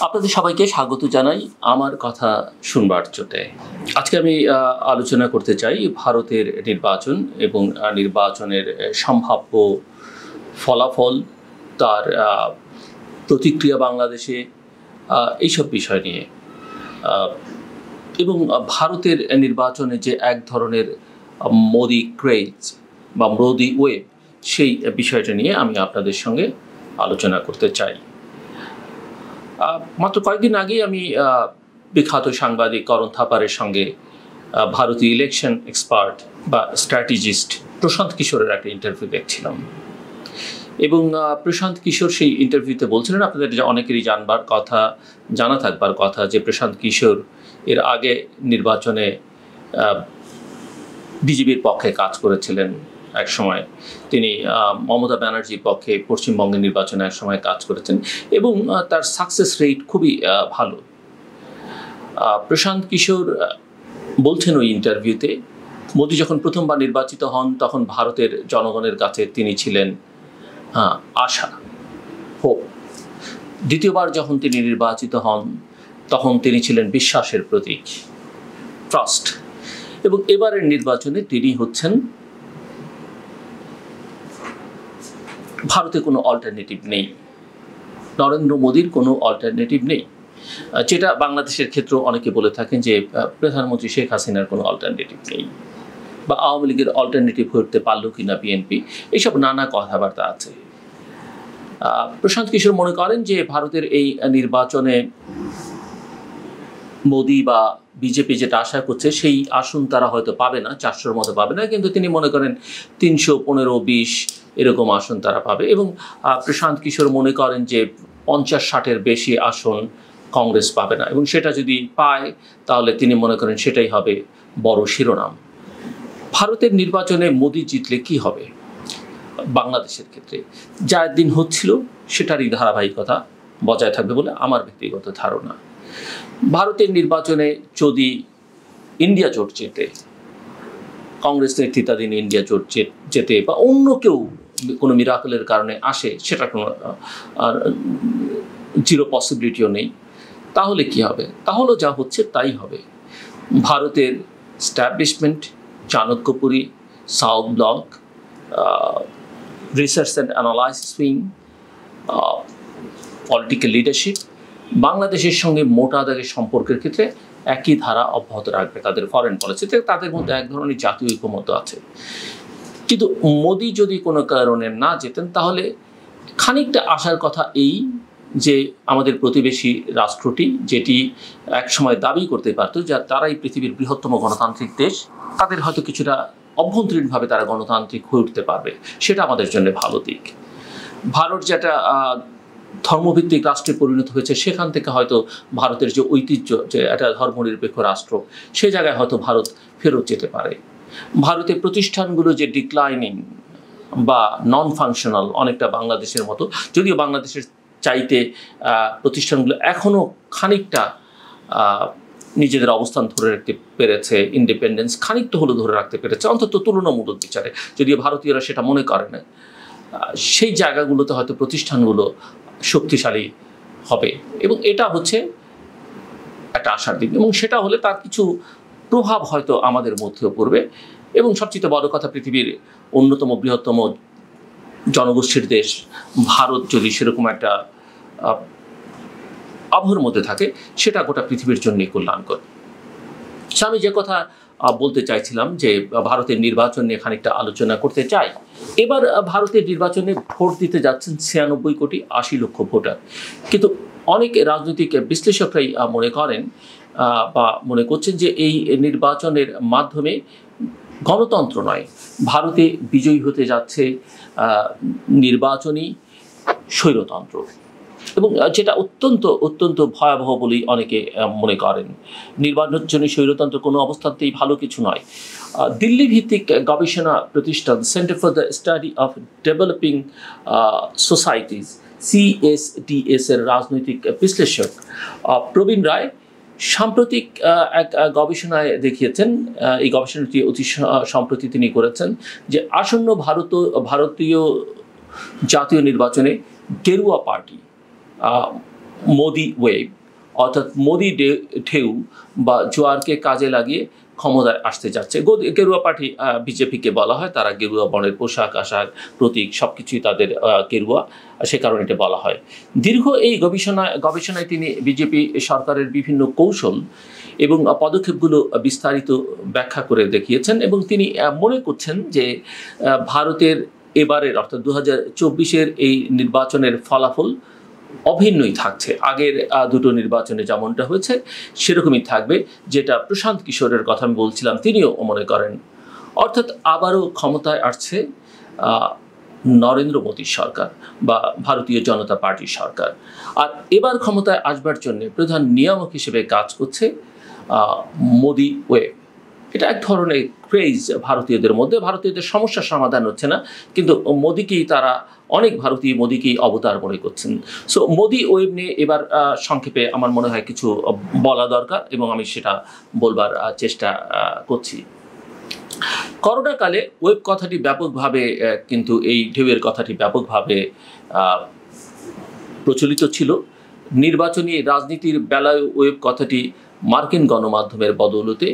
আপনাদের সবাইকে স্বাগত জানাই আমার কথা শুনবার জন্যে। আজকে আমি আলোচনা করতে চাই ভারতের নির্বাচন এবং নির্বাচনের সম্ভাব্য ফলাফল, তার প্রতিক্রিয়া বাংলাদেশে, এইসব বিষয় নিয়ে এবং ভারতের নির্বাচনে যে এক ধরনের মোদি ক্রেজ বা মোদি ওয়েভ, সেই বিষয়টা নিয়ে আমি আপনাদের সঙ্গে আলোচনা করতে চাই। মাত্র কয়েকদিন আগেই আমি বিখ্যাত সাংবাদিক করণ থাপারের সঙ্গে ভারতীয় ইলেকশন এক্সপার্ট বা স্ট্র্যাটেজিস্ট প্রশান্ত কিশোরের একটা ইন্টারভিউ দেখছিলাম এবং প্রশান্ত কিশোর সেই ইন্টারভিউতে বলছিলেন, আপনাদের অনেকেরই জানা থাকবার কথা যে প্রশান্ত কিশোর এর আগে নির্বাচনে বিজেপির পক্ষে কাজ করেছিলেন। এক সময় তিনি মমতা ব্যানার্জির পক্ষে পশ্চিমবঙ্গের নির্বাচনে এক সময় কাজ করেছেন এবং তার সাকসেস রেট খুবই ভালো। প্রশান্ত কিশোর বলছেন ওই ইন্টারভিউতে, মোদি যখন প্রথমবার নির্বাচিত হন তখন ভারতের জনগণের কাছে তিনি ছিলেন আশা, হোপ। দ্বিতীয়বার যখন তিনি নির্বাচিত হন তখন তিনি ছিলেন বিশ্বাসের প্রতীক, ট্রাস্ট। এবং এবারের নির্বাচনে তিনি হচ্ছেন ভারতে কোনো অল্টারনেটিভ নেই, নরেন্দ্র মোদীর কোনো অল্টারনেটিভ নেই, যেটা বাংলাদেশের ক্ষেত্রেও অনেকে বলে থাকেন যে প্রধানমন্ত্রী শেখ হাসিনার কোনো অল্টারনেটিভ নেই বা আওয়ামী লীগের অল্টারনেটিভ হতে পারল কিনা বিএনপি, এইসব নানা কথাবার্তা আছে। প্রশান্ত কিশোর মনে করেন যে ভারতের এই নির্বাচনে মোদি বা বিজেপি যেটা আশা করছে সেই আসন তারা হয়তো পাবে না, 400-র মতো পাবে না, কিন্তু তিনি মনে করেন 315-20 এরকম আসন তারা পাবে। এবং প্রশান্ত কিশোর মনে করেন যে 50-60-এর বেশি আসন কংগ্রেস পাবে না, এবং সেটা যদি পায় তাহলে তিনি মনে করেন সেটাই হবে বড় শিরোনাম। ভারতের নির্বাচনে মোদি জিতলে কি হবে বাংলাদেশের ক্ষেত্রে, যা একদিন হচ্ছিল সেটারই ধারাবাহিকতা বজায় থাকবে বলে আমার ব্যক্তিগত ধারণা। ভারতের নির্বাচনে যদি ইন্ডিয়া জোট জেতে, কংগ্রেস নেতৃত্বাধীন ইন্ডিয়া জোট জেতে বা অন্য কেউ কোনো মিরাকলের কারণে আসে, সেটা কোনো জিরো পসিবিলিটিও নেই, তাহলে কি হবে? তাহলে যা হচ্ছে তাই হবে। ভারতের establishment, Chanakyapuri, south block, research and analysis wing, political leadership বাংলাদেশের সঙ্গে মোটা দাগের সম্পর্কের ক্ষেত্রে একই ধারা অব্যাহত রাখবে তাদের ফরেন পলিসিতে। তাদের মধ্যে এক ধরনের জাতীয় ঐকমত্য আছে। কিন্তু মোদি যদি কোনো কারণে না যেতেন তাহলে খানিকটা আশার কথা এই যে আমাদের প্রতিবেশী রাষ্ট্রটি, যেটি একসময় দাবি করতে পারত যে তারাই পৃথিবীর বৃহত্তম গণতান্ত্রিক দেশ, তাদের হয়তো কিছুটা অভ্যন্তরীণভাবে তারা গণতান্ত্রিক হয়ে উঠতে পারবে, সেটা আমাদের জন্য ভালো দিক। ভারত যেটা ধর্মভিত্তিক রাষ্ট্রে পরিণত হয়েছে, সেখান থেকে হয়তো ভারতের যে ঐতিহ্য, যে একটা ধর্মনিরপেক্ষ রাষ্ট্র, সে জায়গায় হয়তো ভারত ফেরত যেতে পারে। ভারতের প্রতিষ্ঠানগুলো যে ডিক্লাইনিং বা নন ফাংশনাল, অনেকটা বাংলাদেশের মতো, যদিও বাংলাদেশের চাইতে প্রতিষ্ঠানগুলো এখনও খানিকটা নিজেদের অবস্থান ধরে রাখতে পেরেছে, ইন্ডিপেন্ডেন্স খানিকটা হলেও ধরে রাখতে পেরেছে, অন্তত তুলনামূলক বিচারে, যদিও ভারতীয়রা সেটা মনে করে না। সেই জায়গাগুলোতে হয়তো প্রতিষ্ঠানগুলো শক্তিশালী হবে এবং এটা হচ্ছে একটা আশার দিক, এবং সেটা হলে তার কিছু প্রভাব হয়তো আমাদের মধ্যেও পড়বে। এবং সবচেয়ে বড় কথা, পৃথিবীর অন্যতম বৃহত্তম জনগোষ্ঠীর দেশ ভারত যদি সেরকম একটা আবহের মধ্যে থাকে, সেটা গোটা পৃথিবীর জন্যই কল্যাণকর। আমি যে কথা বলতে চাইছিলাম যে ভারতের নির্বাচন নিয়ে খানিকটা আলোচনা করতে চাই। এবার ভারতের নির্বাচনে ভোট দিতে যাচ্ছেন 96,80,00,000 ভোটার, কিন্তু অনেক রাজনৈতিক বিশ্লেষকরাই মনে করেন বা মনে করছেন যে এই নির্বাচনের মাধ্যমে গণতন্ত্র নয়, ভারতে বিজয়ী হতে যাচ্ছে নির্বাচনী স্বৈরতন্ত্র, এবং যেটা অত্যন্ত অত্যন্ত ভয়াবহ বলেই অনেকে মনে করেন। নির্বাচনী স্বৈরতন্ত্র কোনো অবস্থাতেই ভালো কিছু নয়। দিল্লি ভিত্তিক গবেষণা প্রতিষ্ঠান centre for the study of developing societies, CSDS এর রাজনৈতিক বিশ্লেষক প্রবীণ রায় সাম্প্রতিক এক গবেষণায় দেখিয়েছেন, এই গবেষণাটি অতি সম্প্রতি তিনি করেছেন, যে আসন্ন ভারতীয় জাতীয় নির্বাচনে গেরুয়া পার্টি মোদি ওয়েভ অর্থাৎ মোদি ঢেউ বা জোয়ারকে কাজে লাগিয়ে ক্ষমতায় আসতে যাচ্ছে। গেরুয়া পার্টি বিজেপিকে বলা হয়, তারা গেরুয়া বর্ণের পোশাক আশাক প্রতীক সবকিছুই তাদের গেরুয়া, সে কারণে এটা বলা হয়। দীর্ঘ এই গবেষণায় তিনি বিজেপি সরকারের বিভিন্ন কৌশল এবং পদক্ষেপগুলো বিস্তারিত ব্যাখ্যা করে দেখিয়েছেন এবং তিনি মনে করছেন যে ভারতের এবারের অর্থাৎ 2024-এর এই নির্বাচনের ফলাফল অভিন্নই থাকছে। আগের দুটো নির্বাচনে যেমনটা হয়েছে সেরকমই থাকবে, যেটা প্রশান্ত কিশোরের কথা আমি বলছিলাম তিনিও মনে করেন। অর্থাৎ আবারও ক্ষমতায় আসছে নরেন্দ্র মোদীর সরকার বা ভারতীয় জনতা পার্টির সরকার। আর এবার ক্ষমতায় আসবার জন্য প্রধান নিয়ামক হিসেবে কাজ করছে মোদি ওয়েভ। এটা এক ধরনের ক্রেজ ভারতীয়দের মধ্যে। ভারতীয়দের সমস্যার সমাধান হচ্ছে না, কিন্তু মোদিকেই তারা অনেক ভারতীয় মোদিকেই অবতার মনে করছেন। সো মোদি ওয়েভ নিয়ে এবার সংক্ষেপে আমার মনে হয় কিছু বলা দরকার এবং আমি সেটা বলবার চেষ্টা করছি। করোনাকালে ওয়েব কথাটি ব্যাপকভাবে কিন্তু এই ঢেউয়ের কথাটি ব্যাপকভাবে প্রচলিত ছিল। নির্বাচনী রাজনীতির বেলায় ওয়েব কথাটি মার্কিন গণমাধ্যমের বদৌলতে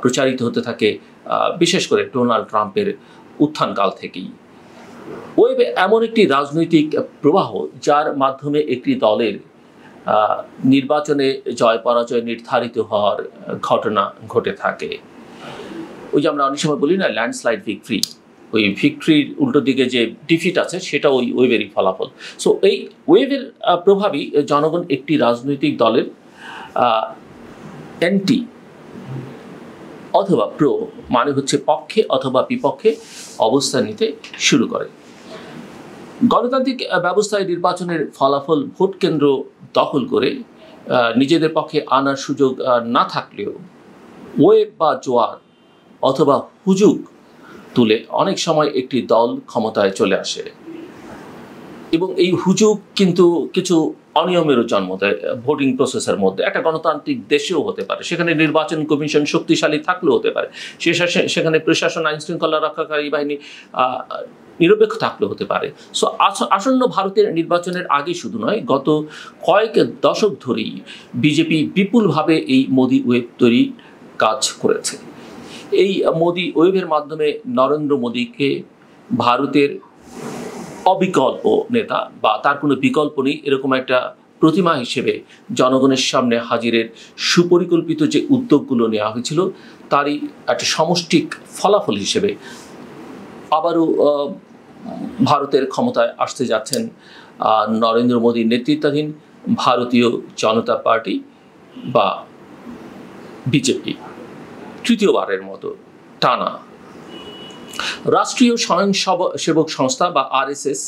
প্রচারিত হতে থাকে, বিশেষ করে ডোনাল্ড ট্রাম্পের উত্থানকাল থেকেই। ওয়েব এমন একটি রাজনৈতিক প্রবাহ যার মাধ্যমে একটি দলের নির্বাচনে জয় পরাজয় নির্ধারিত হওয়ার ঘটনা ঘটে থাকে। ওই যে আমরা অনেক সময় বলি না ল্যান্ডস্লাইড ভিক্টরি, ওই ভিক্টরির উল্টো দিকে যে ডিফিট আছে সেটা ওই ওয়েবেরই ফলাফল। সো এই ওয়েবের প্রভাবই জনগণ একটি রাজনৈতিক দলের অ্যান্টি অথবা প্রো মানে হচ্ছে পক্ষে অথবা বিপক্ষে অবস্থান নিতে শুরু করে। গণতান্ত্রিক ব্যবস্থায় নির্বাচনের ফলাফল ভোট কেন্দ্র দখল করে নিজেদের পক্ষে আনার সুযোগ না থাকলেও ওয়েব বা জোয়ার অথবা হুজুগ তুলে অনেক সময় একটি দল ক্ষমতায় চলে আসে এবং এই হুজুগ কিন্তু কিছু অনিয়মেরও জন্ম দেয় ভোটিং প্রসেসের মধ্যে। একটা গণতান্ত্রিক দেশেও হতে পারে, সেখানে নির্বাচন কমিশন শক্তিশালী থাকলেও হতে পারে, সেখানে প্রশাসন আইন শৃঙ্খলা রক্ষাকারী বাহিনী নিরপেক্ষ থাকলেও হতে পারে। সো আসন্ন ভারতের নির্বাচনের আগে শুধু নয়, গত কয়েক দশক ধরেই বিজেপি বিপুলভাবে এই মোদি ওয়েব তৈরি কাজ করেছে। এই মোদি ওয়েবের মাধ্যমে নরেন্দ্র মোদীকে ভারতের অবিকল্প নেতা বা তার কোনো বিকল্প নেই এরকম একটা প্রতিমা হিসেবে জনগণের সামনে হাজিরের সুপরিকল্পিত যে উদ্যোগগুলো নেওয়া হয়েছিল তারই একটা সমষ্টিক ফলাফল হিসেবে আবারও ভারতের ক্ষমতায় আসতে যাচ্ছেন নরেন্দ্র মোদীর নেতৃত্বাধীন ভারতীয় জনতা পার্টি বা বিজেপি তৃতীয়বারের মতো টানা। রাষ্ট্রীয় স্বয়ংসেবক সংস্থা বা আরএসএস,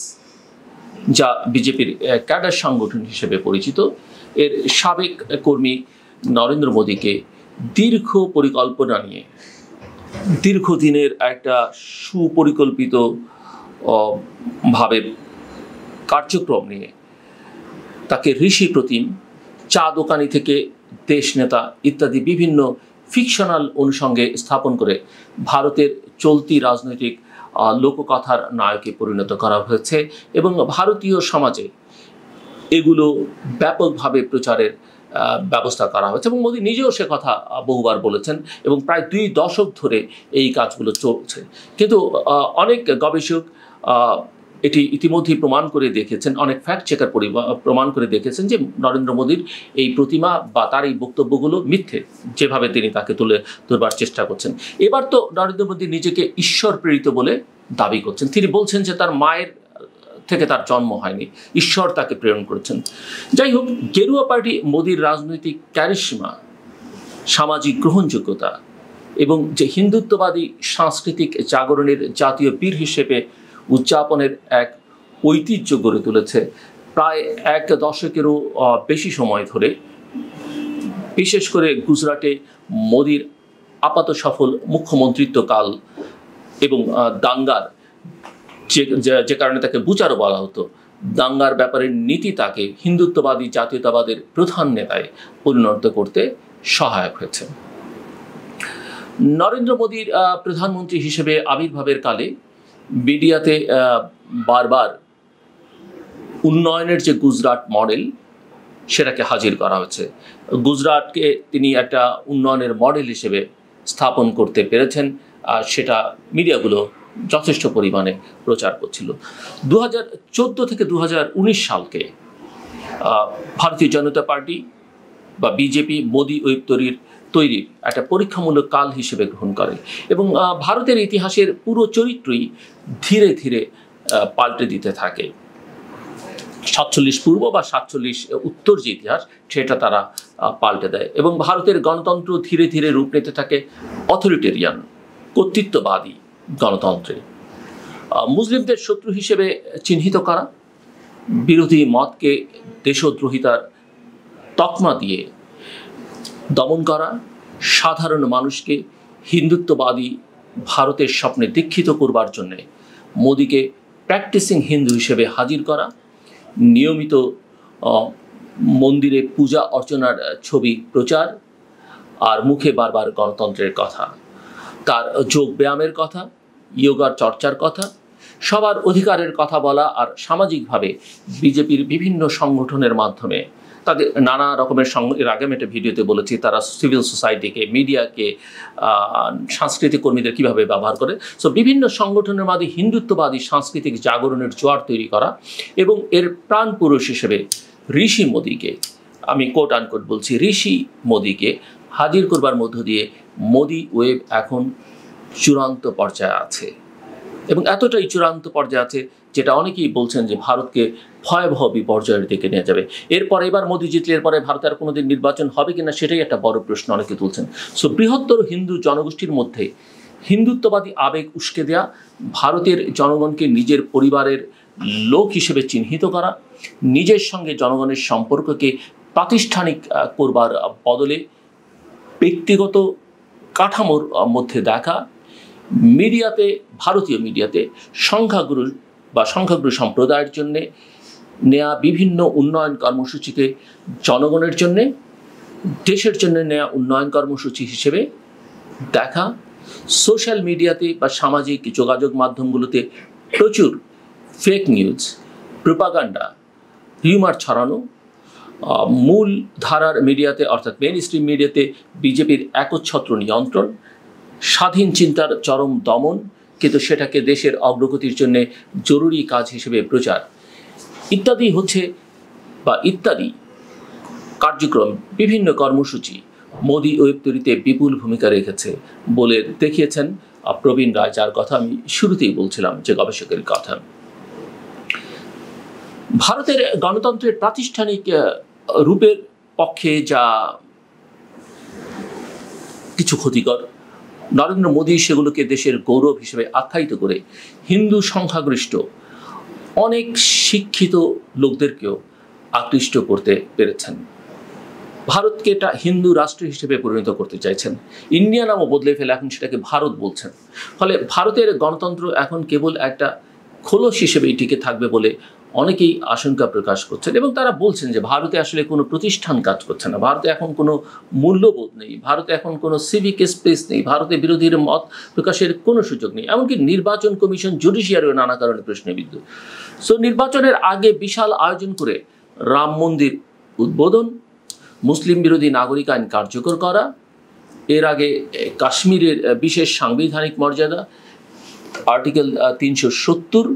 যা বিজেপির ক্যাডার সংগঠন হিসেবে পরিচিত, এর সাবেক কর্মী নরেন্দ্র মোদীকে দীর্ঘ পরিকল্পনা নিয়ে, দীর্ঘদিনের একটা সুপরিকল্পিত ভাবে কার্যক্রম নিয়ে তাকে ঋষি প্রতিম, চা দোকানি থেকে দেশ নেতা ইত্যাদি বিভিন্ন ফিকশনাল অনুষঙ্গে স্থাপন করে ভারতের চলতি রাজনৈতিক লোককথার নায়কে পরিণত করা হয়েছে এবং ভারতীয় সমাজে এগুলো ব্যাপকভাবে প্রচারের ব্যবস্থা করা হয়েছে এবং মোদী নিজেও সে কথা বহুবার বলেছেন এবং প্রায় 2 দশক ধরে এই কাজগুলো চলছে। কিন্তু অনেক গবেষক এটি ইতিমধ্যেই প্রমাণ করে দেখেছেন, অনেক ফ্যাক্ট চেকার প্রমাণ করে দেখেছেন যে নরেন্দ্র মোদীর এই প্রতিমা বা তার এই বক্তব্যগুলো মিথ্যে, যেভাবে তিনি তাকে তুলে ধরবার চেষ্টা করছেন। এবার তো নরেন্দ্র মোদী নিজেকে ঈশ্বর প্রেরিত বলে দাবি করছেন। তিনি বলছেন যে তার মায়ের থেকে তার জন্ম হয়নি, ঈশ্বর তাকে প্রেরণ করেছেন। যাই হোক, গেরুয়া পার্টি মোদীর রাজনৈতিক ক্যারিশমা, সামাজিক গ্রহণযোগ্যতা এবং যে হিন্দুত্ববাদী সাংস্কৃতিক জাগরণের জাতীয় বীর হিসেবে উদযাপনের এক ঐতিহ্য গড়ে তুলেছে প্রায় 1 দশকেরও বেশি সময় ধরে। বিশেষ করে গুজরাটে মোদীর আপাত সফল মুখ্যমন্ত্রিত্বকাল এবং দাঙ্গার যে কারণে তাকে বুচারও বলা হতো, দাঙ্গার ব্যাপারে নীতি তাকে হিন্দুত্ববাদী জাতীয়তাবাদের প্রধান নেতায় পরিণত করতে সহায়ক হয়েছে। নরেন্দ্র মোদীর প্রধানমন্ত্রী হিসেবে আবির্ভাবের কালে মিডিয়াতে বারবার উন্নয়নের যে গুজরাট মডেল সেটাকে হাজির করা হচ্ছে। গুজরাটকে তিনি একটা উন্নয়নের মডেল হিসেবে স্থাপন করতে পেরেছেন, আর সেটা মিডিয়াগুলো যথেষ্ট পরিমাণে প্রচার করছিল। 2014 থেকে 2019 সালকে ভারতীয় জনতা পার্টি বা বিজেপি মোদি ওয়েব তৈরির একটা পরীক্ষামূলক কাল হিসেবে গ্রহণ করে, এবং ভারতের ইতিহাসের পুরো চরিত্রই ধীরে ধীরে পাল্টে দিতে থাকে। 47 পূর্ব বা 47 উত্তর যে ইতিহাস, সেটা তারা পাল্টে দেয়, এবং ভারতের গণতন্ত্র ধীরে ধীরে রূপ নিতে থাকে অথরিটেরিয়ান, কর্তৃত্ববাদী গণতন্ত্রে। মুসলিমদের শত্রু হিসেবে চিহ্নিত করা, বিরোধী মতকে দেশদ্রোহিতার তকমা দিয়ে দমন করা, সাধারণ মানুষকে হিন্দুত্ববাদী ভারতের স্বপ্নে দীক্ষিত করবার জন্য মোদিকে প্র্যাকটিসিং হিন্দু হিসেবে হাজির করা, নিয়মিত মন্দিরে পূজা অর্চনার ছবি প্রচার, আর মুখে বারবার গণতন্ত্রের কথা, তার যোগ ব্যায়ামের কথা, যোগার চর্চার কথা, সবার অধিকারের কথা বলা, আর সামাজিকভাবে বিজেপির বিভিন্ন সংগঠনের মাধ্যমে তাদের নানা রকমের এর আগে আমি একটা ভিডিওতে বলেছি, তারা সিভিল সোসাইটিকে, মিডিয়াকে, সাংস্কৃতিক কর্মীদের কীভাবে ব্যবহার করে। সো বিভিন্ন সংগঠনের মাধ্যমে হিন্দুত্ববাদী সাংস্কৃতিক জাগরণের জোয়ার তৈরি করা, এবং এর প্রাণপুরুষ হিসেবে ঋষি মোদিকে, আমি কোট আনকোট বলছি, ঋষি মোদিকে হাজির করবার মধ্য দিয়ে মোদি ওয়েব এখন চূড়ান্ত পর্যায়ে আছে, এবং এতটাই চূড়ান্ত পর্যায়ে আছে যেটা অনেকেই বলছেন যে ভারতকে ভয়াবহ বিপর্যয়ের দিকে নিয়ে যাবে। এরপর এবার মোদি জিতলে এরপরে ভারতে আর কোনোদিন নির্বাচন হবে কিনা সেটাই একটা বড় প্রশ্ন অনেকে তুলছেন। সো বৃহত্তর হিন্দু জনগোষ্ঠীর মধ্যে হিন্দুত্ববাদী আবেগ উস্কে দেওয়া, ভারতের জনগণকে নিজের পরিবারের লোক হিসেবে চিহ্নিত করা, নিজের সঙ্গে জনগণের সম্পর্ককে প্রাতিষ্ঠানিক করবার বদলে ব্যক্তিগত কাঠামোর মধ্যে দেখা, মিডিয়াতে, ভারতীয় মিডিয়াতে সংখ্যাগুরু সম্প্রদায়ের জন্য নেয়া বিভিন্ন উন্নয়ন কর্মসূচিকে জনগণের জন্যে, দেশের জন্য নেয়া উন্নয়ন কর্মসূচি হিসেবে দেখা, সোশ্যাল মিডিয়াতে বা সামাজিক যোগাযোগ মাধ্যমগুলোতে প্রচুর ফেক নিউজ, প্রোপাগান্ডা, রিউমার ছড়ানো, মূল ধারার মিডিয়াতে অর্থাৎ মেইন স্ট্রিম মিডিয়াতে বিজেপির একচ্ছত্র নিয়ন্ত্রণ, স্বাধীন চিন্তার চরম দমন, কিন্তু সেটাকে দেশের অগ্রগতির জন্য জরুরি কাজ হিসেবে প্রচার ইত্যাদি হচ্ছে, বা ইত্যাদি কার্যক্রম, বিভিন্ন কর্মসূচি মোদি ওয়েব তৈরিতে বিপুল ভূমিকা রেখেছে বলে দেখিয়েছেন প্রবীণ রায়, যার কথা আমি শুরুতেই বলছিলাম, যে গবেষকের কথা। ভারতের গণতন্ত্রের প্রাতিষ্ঠানিক রূপের পক্ষে যা কিছু ক্ষতিকর, নরেন্দ্র মোদী সেগুলোকে দেশের গৌরব হিসেবে আখ্যায়িত করে হিন্দু সংখ্যাগরিষ্ঠ অনেক শিক্ষিত লোকদেরকেও আকৃষ্ট করতে পেরেছেন। ভারতকে এটা হিন্দু রাষ্ট্র হিসেবে পরিণত করতে চাইছেন, ইন্ডিয়া নামও বদলে ফেলে এখন সেটাকে ভারত বলছেন। ফলে ভারতের গণতন্ত্র এখন কেবল একটা খোলস হিসেবেই টিকে থাকবে বলে অনেকেই আশঙ্কা প্রকাশ করছেন, এবং তারা বলছেন যে ভারতে আসলে কোনো প্রতিষ্ঠান কাজ করছে না, ভারতে এখন কোনো মূল্যবোধ নেই, ভারতে এখন কোনো সিভিক স্পেস নেই, ভারতে বিরোধীর মত প্রকাশের কোনো সুযোগ নেই, এমনকি নির্বাচন কমিশন, জুডিশিয়ারিও নানা কারণে প্রশ্নবিদ্ধ। সো নির্বাচনের আগে বিশাল আয়োজন করে রাম মন্দির উদ্বোধন, মুসলিম বিরোধী নাগরিক আইন কার্যকর করা, এর আগে কাশ্মীরের বিশেষ সাংবিধানিক মর্যাদা আর্টিকেল 370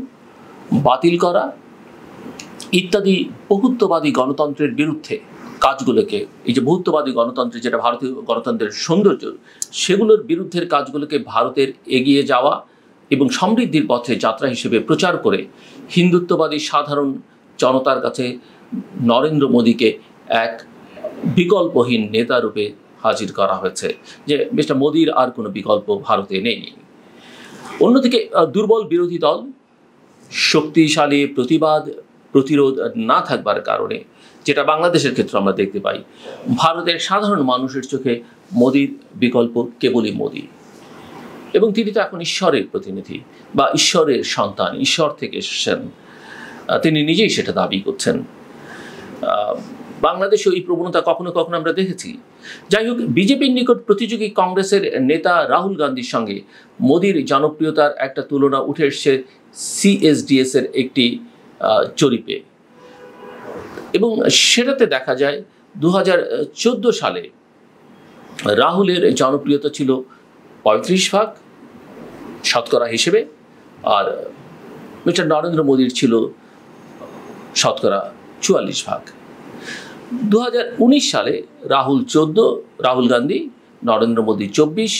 বাতিল করা ইত্যাদি বহুত্ববাদী গণতন্ত্রের বিরুদ্ধে কাজগুলোকে, এই যে বহুত্ববাদী গণতন্ত্র যেটা ভারতীয় গণতন্ত্রের সৌন্দর্য, সেগুলোর বিরুদ্ধের কাজগুলোকে ভারতের এগিয়ে যাওয়া এবং সমৃদ্ধির পথে যাত্রা হিসেবে প্রচার করে হিন্দুত্ববাদী সাধারণ জনতার কাছে নরেন্দ্র মোদীকে এক বিকল্পহীন নেতা রূপে হাজির করা হয়েছে, যে মিস্টার মোদীর আর কোনো বিকল্প ভারতে নেই। অন্যদিকে দুর্বল বিরোধী দল, শক্তিশালী প্রতিরোধ না থাকবার কারণে, যেটা বাংলাদেশের ক্ষেত্রে আমরা দেখতে পাই, ভারতের সাধারণ মানুষের চোখে মোদীর বিকল্প কেবলই মোদী, এবং তিনি তো এখন ঈশ্বরের প্রতিনিধি বা ঈশ্বরের সন্তান, ঈশ্বর থেকে এসেছেন, তিনি নিজেই সেটা দাবি করছেন। বাংলাদেশে এই প্রবণতা কখনো কখনো আমরা দেখেছি। যাই হোক, বিজেপির নিকট প্রতিযোগী কংগ্রেসের নেতা রাহুল গান্ধীর সঙ্গে মোদীর জনপ্রিয়তার একটা তুলনা উঠে এসছে CSDS এর একটি জরিপে। এবং সেটাতে দেখা যায় 2014 সালে রাহুলের জনপ্রিয়তা ছিল 35% শতকরা হিসেবে, আর মিস্টার নরেন্দ্র মোদীর ছিল শতকরা 44%। 2019 সালে রাহুল 14, রাহুল গান্ধী, নরেন্দ্র মোদী 24।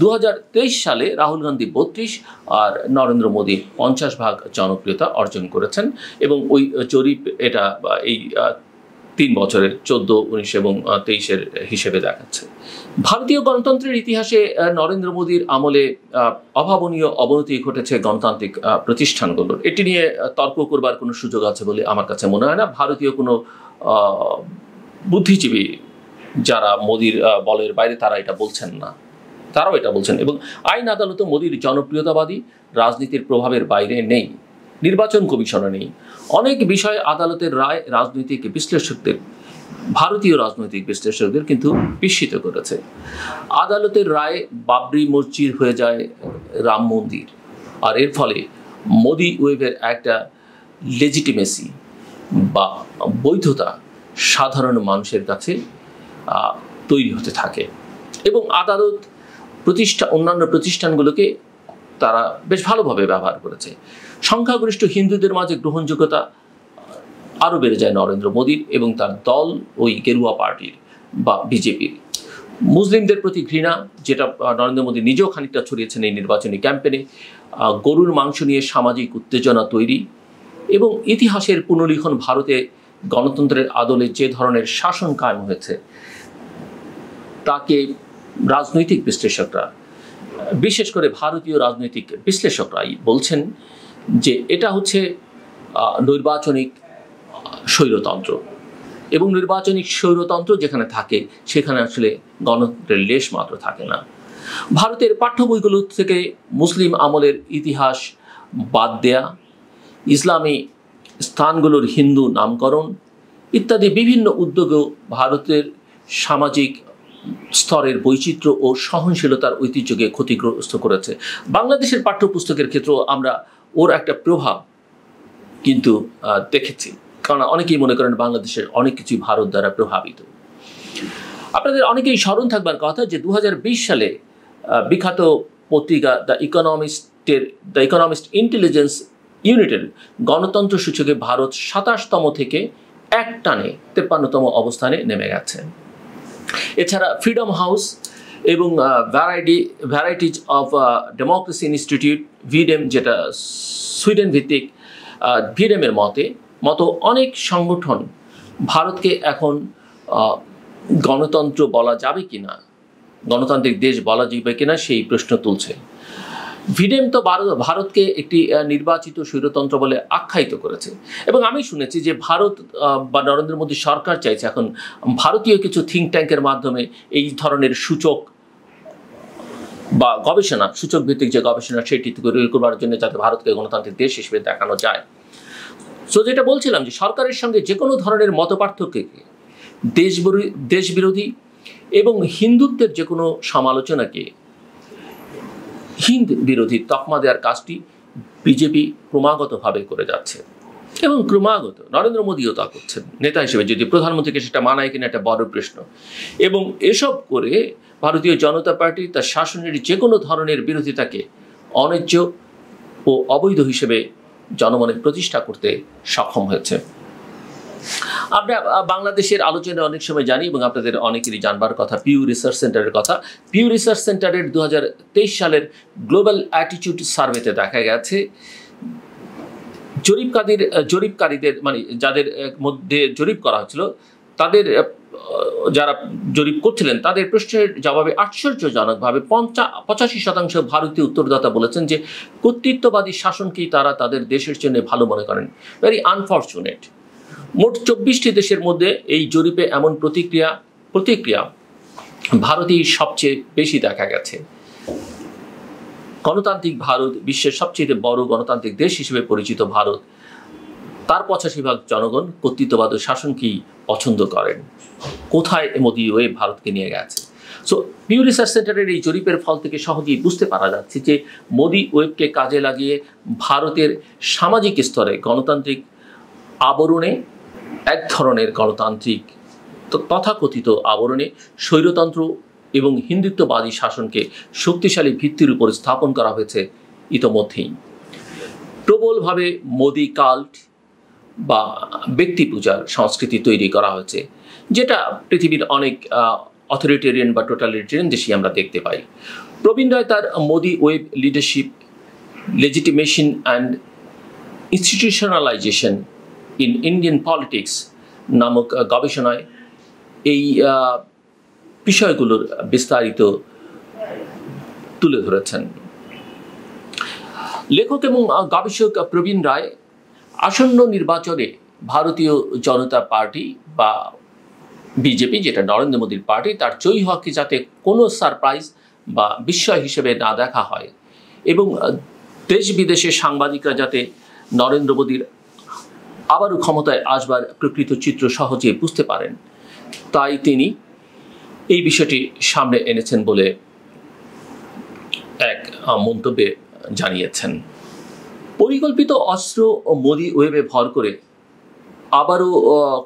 2023 সালে রাহুল গান্ধী 32 আর নরেন্দ্র মোদী 50% জনপ্রিয়তা অর্জন করেছেন। এবং ওই জরিপ এটা এই 3 বছরের 14, 19 এবং 23-এর হিসেবে দেখাচ্ছে। ভারতীয় গণতন্ত্রের ইতিহাসে নরেন্দ্র মোদীর আমলে অভাবনীয় অবনতি ঘটেছে গণতান্ত্রিক প্রতিষ্ঠানগুলোর। এটি নিয়ে তর্ক করবার কোনো সুযোগ আছে বলে আমার কাছে মনে হয় না। ভারতীয় কোনো বুদ্ধিজীবী যারা মোদীর বলের বাইরে তারা এটা বলছেন না, তারাও এটা বলছেন। এবং আইন আদালতে মোদীর জনপ্রিয়তাবাদী রাজনীতির প্রভাবের বাইরে নেই, নির্বাচন কমিশনে নেই। অনেক বিষয়ে আদালতের রায় রাজনৈতিক বিশ্লেষকদের, ভারতীয় রাজনৈতিক বিশ্লেষকদের কিন্তু বিস্মিত করেছে। আদালতের রায় বাবরি মসজিদ হয়ে যায় রাম মন্দির, আর এর ফলে মোদি ওয়েভের একটা লেজিটিমেসি বা বৈধতা সাধারণ মানুষের কাছে তৈরি হতে থাকে। এবং আদালত অন্যান্য প্রতিষ্ঠানগুলোকে তারা বেশ ভালোভাবে ব্যবহার করেছে। সংখ্যাগরিষ্ঠ হিন্দুদের মাঝে গ্রহণযোগ্যতা আরও বেড়ে যায় নরেন্দ্র মোদীর এবং তার দল ওই গেরুয়া পার্টির বা বিজেপির। মুসলিমদের প্রতি ঘৃণা, যেটা নরেন্দ্র মোদী নিজেও খানিকটা ছড়িয়েছেন এই নির্বাচনী ক্যাম্পেনে, গরুর মাংস নিয়ে সামাজিক উত্তেজনা তৈরি এবং ইতিহাসের পুনর্লিখন, ভারতে গণতন্ত্রের আদলে যে ধরনের শাসন কায়েম হয়েছে তাকে রাজনৈতিক বিশ্লেষকরা, বিশেষ করে ভারতীয় রাজনৈতিক বিশ্লেষকরাই বলছেন যে এটা হচ্ছে নৈর্বাচনিক স্বৈরতন্ত্র। এবং নির্বাচনিক স্বৈরতন্ত্র যেখানে থাকে সেখানে আসলে গণতন্ত্রের লেশ মাত্র থাকে না। ভারতের পাঠ্য বইগুলো থেকে মুসলিম আমলের ইতিহাস বাদ দেয়া, ইসলামী স্থানগুলোর হিন্দু নামকরণ ইত্যাদি বিভিন্ন উদ্যোগও ভারতের সামাজিক স্তরের বৈচিত্র্য ও সহনশীলতার ঐতিহ্যকে ক্ষতিগ্রস্ত করেছে। বাংলাদেশের পাঠ্যপুস্তকের ক্ষেত্রেও আমরা ওর একটা প্রভাব কিন্তু দেখেছি, কারণ অনেকেই মনে করেন বাংলাদেশের অনেক কিছুই ভারত দ্বারা প্রভাবিত। আপনাদের অনেকেই স্মরণ থাকবার কথা যে 2020 সালে বিখ্যাত পত্রিকা দ্য ইকোনমিস্ট ইন্টেলিজেন্স ইউনিটের গণতন্ত্র সূচকে ভারত 27তম থেকে এক টানে 53তম অবস্থানে নেমে গেছে। এছাড়া ফ্রিডম হাউস এবং varieties of democracy institute V-Dem, যেটা সুইডেন ভিত্তিক, ভিডেমের মতো অনেক সংগঠন ভারতকে এখন গণতন্ত্র বলা যাবে কিনা, গণতান্ত্রিক দেশ বলা যাবে কিনা সেই প্রশ্ন তুলছে। ভিডেম তো ভারতকে একটি নির্বাচিত স্বৈরতন্ত্র বলে আখ্যায়িত করেছে। এবং আমি শুনেছি যে ভারত বা নরেন্দ্র মোদী সরকার চাইছে এখন ভারতীয় কিছু থিঙ্ক ট্যাঙ্কের মাধ্যমে এই ধরনের সূচক বা গবেষণা, সূচক ভিত্তিক যে গবেষণা সেটি তৈরি করবার জন্য যাতে ভারতকে গণতান্ত্রিক দেশ হিসেবে দেখানো যায়। সো যেটা বলছিলাম যে সরকারের সঙ্গে যে কোনো ধরনের মতপার্থক্যকে, দেশবিরোধী এবং হিন্দুত্বের যে কোনো সমালোচনাকে হিন্দ বিরোধী তকমা দেওয়ার কাজটি বিজেপি ক্রমাগতভাবে করে যাচ্ছে এবং ক্রমাগত নরেন্দ্র মোদীও তা করছেন নেতা হিসেবে। যদি প্রধানমন্ত্রীকে সেটা মানায় কিনা একটা বড় প্রশ্ন। এবং এসব করে ভারতীয় জনতা পার্টি তার শাসনের যে কোনো ধরনের বিরোধিতাকে অন্যায্য ও অবৈধ হিসেবে জনমনে প্রতিষ্ঠা করতে সক্ষম হয়েছে। আমরা বাংলাদেশের আলোচনায় অনেক সময় জানি এবং আপনাদের অনেকেরই জানবার কথা পিউ রিসার্চ সেন্টারের কথা। পিউ রিসার্চ সেন্টারের 2023 সালের গ্লোবাল অ্যাটিটিউড সার্ভেতে দেখা গেছে জরিপকারীদের, মানে যাদের মধ্যে জরিপ করা হয়েছিল তাদের, যারা জরিপ করছিলেন তাদের প্রশ্নের জবাবে আশ্চর্যজনকভাবে 85% ভারতীয় উত্তরদাতা বলেছেন যে কর্তৃত্ববাদী শাসনকেই তারা তাদের দেশের জন্য ভালো মনে করেন। Very unfortunate. মোট 24টি দেশের মধ্যে এই জরিপে এমন প্রতিক্রিয়া ভারতেই সবচেয়ে বেশি দেখা গেছে। গণতান্ত্রিক ভারত, বিশ্বের সবচেয়ে বড় গণতান্ত্রিক দেশ হিসেবে পরিচিত ভারত, তার 85% জনগণ কর্তৃত্ববাদ ও শাসনকেই পছন্দ করেন। কোথায় মোদী ওয়েভ ভারতকে নিয়ে গেছে? সো পিউ রিসার্চ সেন্টারের এই জরিপের ফল থেকে সহজেই বুঝতে পারা যাচ্ছে যে মোদী ওয়েভকে কাজে লাগিয়ে ভারতের সামাজিক স্তরে গণতান্ত্রিক আবরণে এক ধরনের গণতান্ত্রিক তথাকথিত আবরণে স্বৈরতন্ত্র এবং হিন্দুত্ববাদী শাসনকে শক্তিশালী ভিত্তির উপর স্থাপন করা হয়েছে ইতোমধ্যেই। প্রবলভাবে মোদি কাল্ট বা ব্যক্তি পূজার সংস্কৃতি তৈরি করা হয়েছে, যেটা পৃথিবীর অনেক অথরিটেরিয়ান বা টোটালিটেরিয়ান দেশেই আমরা দেখতে পাই। প্রবীণ রায় তার Modi wave leadership, legitimation and institutionalization in Indian politics নামক গবেষণায় এই বিষয়গুলোর বিস্তারিত তুলে ধরেছেন। লেখক এবং গবেষক প্রবীণ রায় আসন্ন নির্বাচনে ভারতীয় জনতা পার্টি বা বিজেপি, যেটা নরেন্দ্র মোদীর পার্টি, তার জয়ী হওয়াকে যাতে কোনো সারপ্রাইজ বা বিস্ময় হিসেবে না দেখা হয় এবং দেশ বিদেশের সাংবাদিকরা যাতে নরেন্দ্র মোদীর আবারও ক্ষমতায় আসবার প্রকৃত চিত্র সহজে বুঝতে পারেন, তাই তিনি এই বিষয়টি সামনে এনেছেন বলে এক মন্তব্যে জানিয়েছেন। পরিকল্পিত অস্ত্র ও মোদি ওয়েবে ভর করে আবারও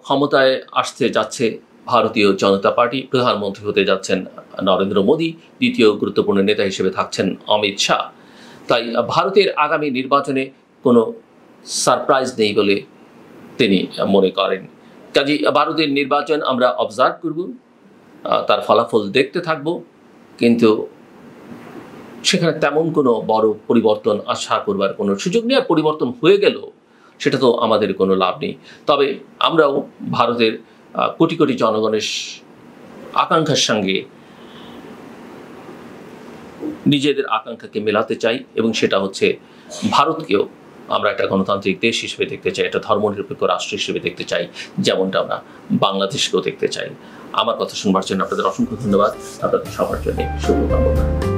ক্ষমতায় আসতে যাচ্ছে ভারতীয় জনতা পার্টি। প্রধানমন্ত্রী হতে যাচ্ছেন নরেন্দ্র মোদী, দ্বিতীয় গুরুত্বপূর্ণ নেতা হিসেবে থাকছেন অমিত শাহ। তাই ভারতের আগামী নির্বাচনে কোনো সারপ্রাইজ নেই বলে তিনি মনে করেন। কাজেই ভারতের নির্বাচন আমরা অবজার্ভ করব, তার ফলাফল দেখতে থাকব, কিন্তু সেখানে তেমন কোনো বড় পরিবর্তন আশা করবার কোনো সুযোগ নেই। আর পরিবর্তন হয়ে গেল সেটা তো আমাদের কোনো লাভ নেই। তবে আমরাও ভারতের কোটি কোটি জনগণের আকাঙ্ক্ষার সঙ্গে নিজেদের আকাঙ্ক্ষাকে মেলাতে চাই এবং সেটা হচ্ছে ভারতকেও আমরা একটা গণতান্ত্রিক দেশ হিসেবে দেখতে চাই, একটা ধর্মনিরপেক্ষ রাষ্ট্র হিসেবে দেখতে চাই, যেমনটা আমরা বাংলাদেশকেও দেখতে চাই। আমার কথা শুনবার জন্য আপনাদের অসংখ্য ধন্যবাদ। আপনাদের সবার জন্য শুভকামনা।